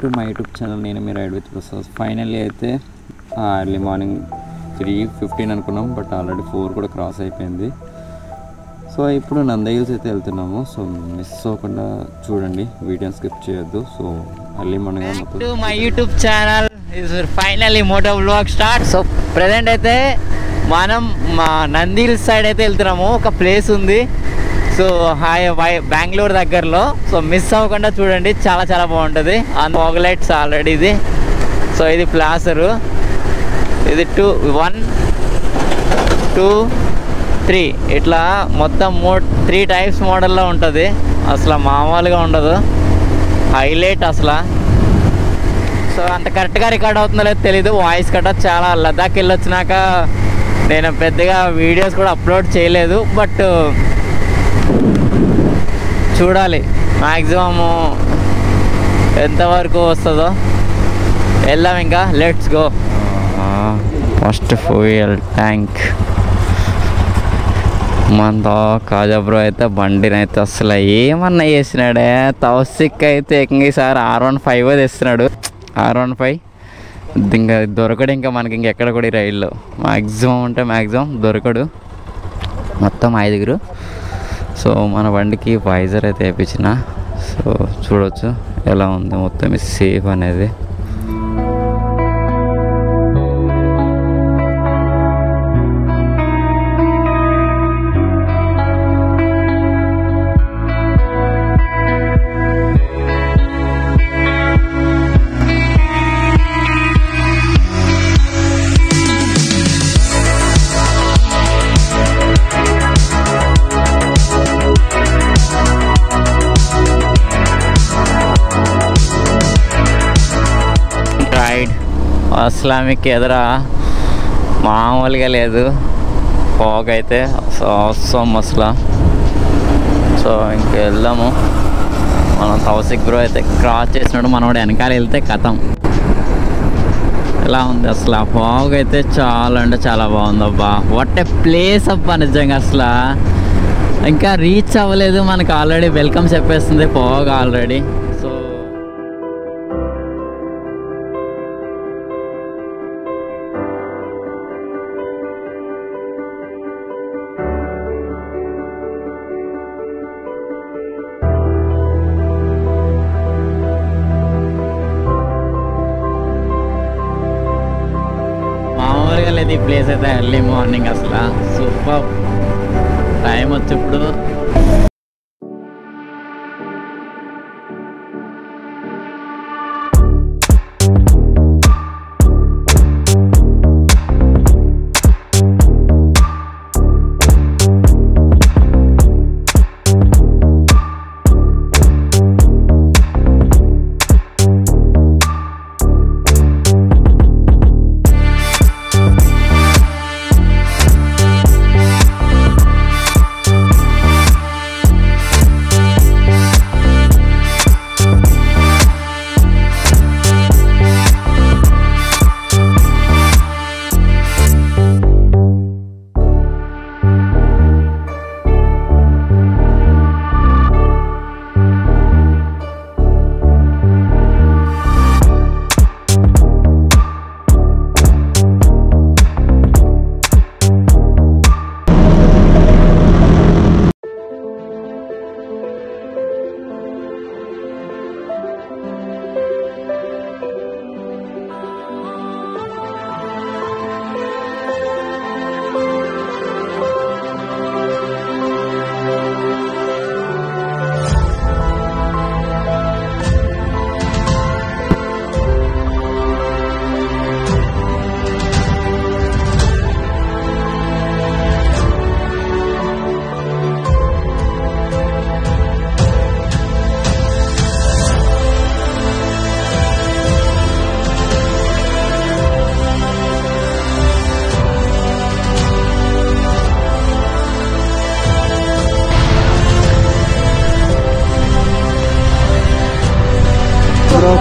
To my YouTube channel. నేను మీ ride with Prasad. Finally అయితే early morning 3:15 అనుకున్నాం, బట్ ఆల్రెడీ 4 కూడా క్రాస్ అయిపోయింది. సో ఇప్పుడు నందగిల్స్ అయితే వెళ్తున్నాము. సో మిస్ అవ్వకుండా చూడండి, వీడియోని స్కిప్ చేయొద్దు. So early morning to my YouTube channel is finally moto vlog start. So present అయితే మనం మా నందిహిల్స్ సైడ్ అయితే వెళ్తున్నాము. ఒక ప్లేస్ ఉంది, సో బెంగళూరు దగ్గరలో. సో మిస్ అవ్వకుండా చూడండి, చాలా చాలా బాగుంటుంది. ఆగ్లైట్స్ ఆల్రెడీ ఇది. సో ఇది ప్లాసరు, ఇది 1 2 3 ఇట్లా మొత్తం 3 టైప్స్ మోడల్లో ఉంటుంది. అసలు మామూలుగా ఉండదు, హైలైట్ అసలు. సో అంత కరెక్ట్గా రికార్డ్ అవుతుందో లేదో తెలీదు. వాయిస్ కట్ట చాలా లదాఖ్ వెళ్ళొచ్చినాక నేను పెద్దగా వీడియోస్ కూడా అప్లోడ్ చేయలేదు, బట్ చూడాలి మ్యాక్సిమము ఎంతవరకు వస్తుందో. వెళ్దాం ఇంకా, let's go. First fuel tank మన కాజా బ్రో అయితే బండిని అయితే అసలు ఏమన్నా చేసినాడే. తౌసిక్ అయితే ఈసారి R15 తెస్తున్నాడు. R15 ఇంకా దొరకడు, ఇంకా మనకి ఇంకెక్కడ కూడా ఈ రైల్లో మ్యాక్సిమం అంటే మ్యాక్సిమం దొరకడు. మొత్తం 5. సో మన బండికి వైజర్ అయితే వేయించిన. సో చూడవచ్చు ఎలా ఉంది మొత్తం సేఫ్ అనేది. అస్లామిక్ ఎదురా మామూలుగా లేదు, ఫాగ్ అయితే అవసరం అసలు. సో ఇంక వెళ్దాము. మనం తౌసిక్ బ్రో అయితే క్రాస్ చేసినాడు, మనం కూడా వెనకాల వెళ్తే కథం. ఎలా ఉంది అసలు ఆ ఫాగ్ అయితే, చాలా అంటే చాలా బాగుంది అబ్బా. వాట్ ఏ ప్లేస్ అబ్బా నిజంగా. అసలు ఇంకా రీచ్ అవ్వలేదు, మనకు ఆల్రెడీ వెల్కమ్ చెప్పేస్తుంది ఫాగ్ ఆల్రెడీ. సో లేదు ఈ ప్లేస్ అయితే. ఎర్లీ మార్నింగ్ అసలు సూపర్. టైం వచ్చి ఇప్పుడు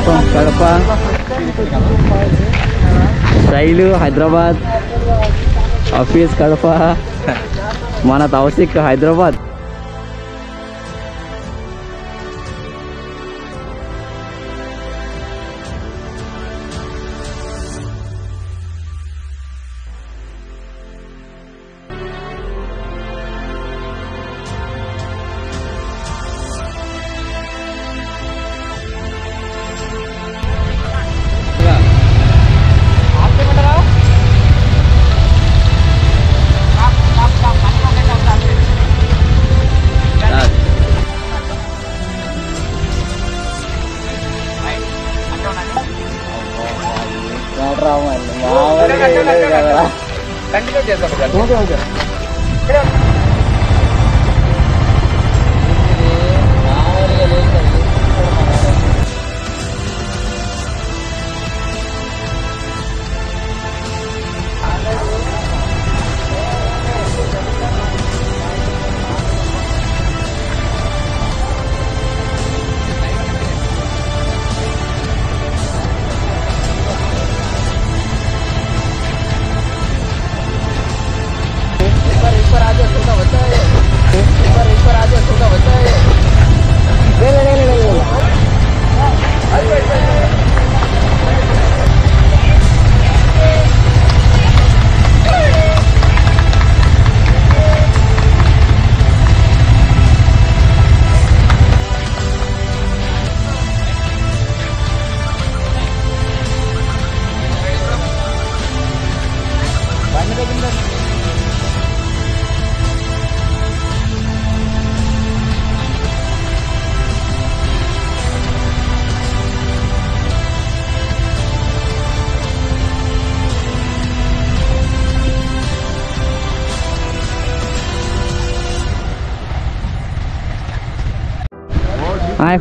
from Kadapa, Sailu Hyderabad, Office Kadapa, Mana Tausik Hyderabad. Hi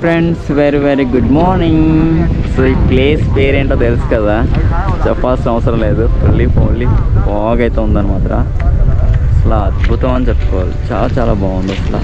friends, very good morning. So ఈ ప్లేస్ పేరేంటో తెలుసు కదా, చెప్పాల్సిన అవసరం లేదు. ఓన్లీ ఫాగ్ అయితే ఉందన్నమాట. అసలు అద్భుతం అని చెప్పుకోవాలి. చాలా బాగుంది అసలు.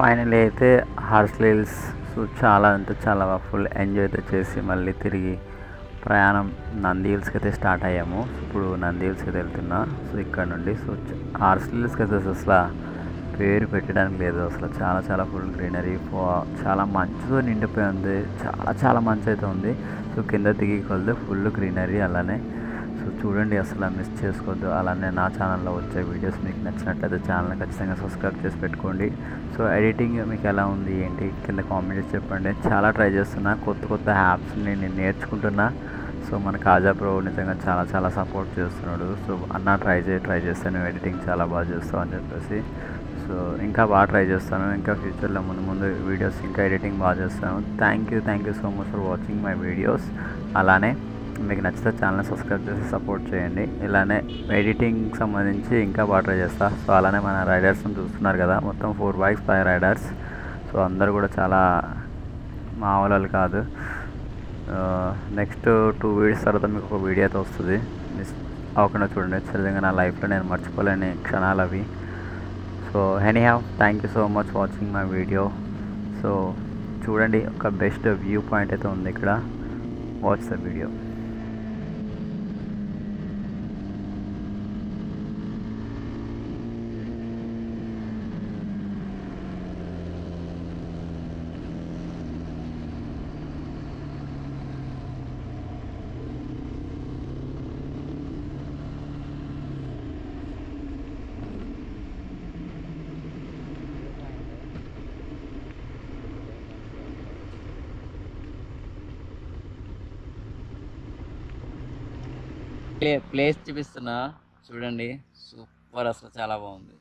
ఫైనల్ అయితే హార్స్లీ హిల్స్. సో చాలా అంటే చాలా ఫుల్ ఎంజాయ్ అయితే చేసి మళ్ళీ తిరిగి ప్రయాణం నంది హిల్స్కి అయితే స్టార్ట్ అయ్యాము. ఇప్పుడు నంది హిల్స్కి అయితే వెళ్తున్నా. సో ఇక్కడ నుండి సో హార్స్లీ హిల్స్కి అయితే అసలు పేరు పెట్టడానికి లేదు. అసలు చాలా చాలా ఫుల్ గ్రీనరీ, చాలా మంచుతో నిండిపోయి ఉంది. చాలా చాలా మంచు అయితే ఉంది. సో కింద దిగి కొలితే ఫుల్ గ్రీనరీ. అలానే సో చూడండి, అసలు మిస్ చేసుకోవద్దు. అలానే నా ఛానల్లో వచ్చే వీడియోస్ మీకు నచ్చినట్లయితే ఛానల్ని ఖచ్చితంగా సబ్స్క్రైబ్ చేసి పెట్టుకోండి. సో ఎడిటింగ్ మీకు ఎలా ఉంది ఏంటి కింద కామెంట్ చేసి చెప్పండి. చాలా ట్రై చేస్తున్నా, కొత్త కొత్త యాప్స్ని నేను నేర్చుకుంటున్నా. సో మన కాజా బ్రో నిజంగా చాలా చాలా సపోర్ట్ చేస్తున్నాడు. సో అన్న ట్రై చేస్తాను, ఎడిటింగ్ చాలా బాగా చేస్తావు అని చెప్పేసి. సో ఇంకా బాగా ట్రై చేస్తాను. ఇంకా ఫ్యూచర్లో ముందు వీడియోస్ ఇంకా ఎడిటింగ్ బాగా చేస్తాను. Thank you so much for watching my videos. అలానే మీకు నచ్చితే ఛానల్ని సబ్స్క్రైబ్ చేసి సపోర్ట్ చేయండి. ఇలానే ఎడిటింగ్ సంబంధించి ఇంకా బాగా ట్రై చేస్తాను. సో అలానే మన రైడర్స్ని చూస్తున్నారు కదా, మొత్తం 4 bikes 5 రైడర్స్. సో అందరు కూడా చాలా మామూలు కాదు. నెక్స్ట్ 2 వీడియోస్ తర్వాత మీకు ఒక వీడియో అయితే వస్తుంది, మిస్ అవ్వకుండా చూడండి. నిజంగా నా లైఫ్లో నేను మర్చిపోలేని క్షణాలు అవి. So anyhow thank you so much watching my video. So చూడండి, ఒక బెస్ట్ వ్యూ పాయింట్ అయితే ఉంది ఇక్కడ. Watch the video. ప్లేస్ చూపిస్తున్నా చూడండి, సూపర్, అసలు చాలా బాగుంది.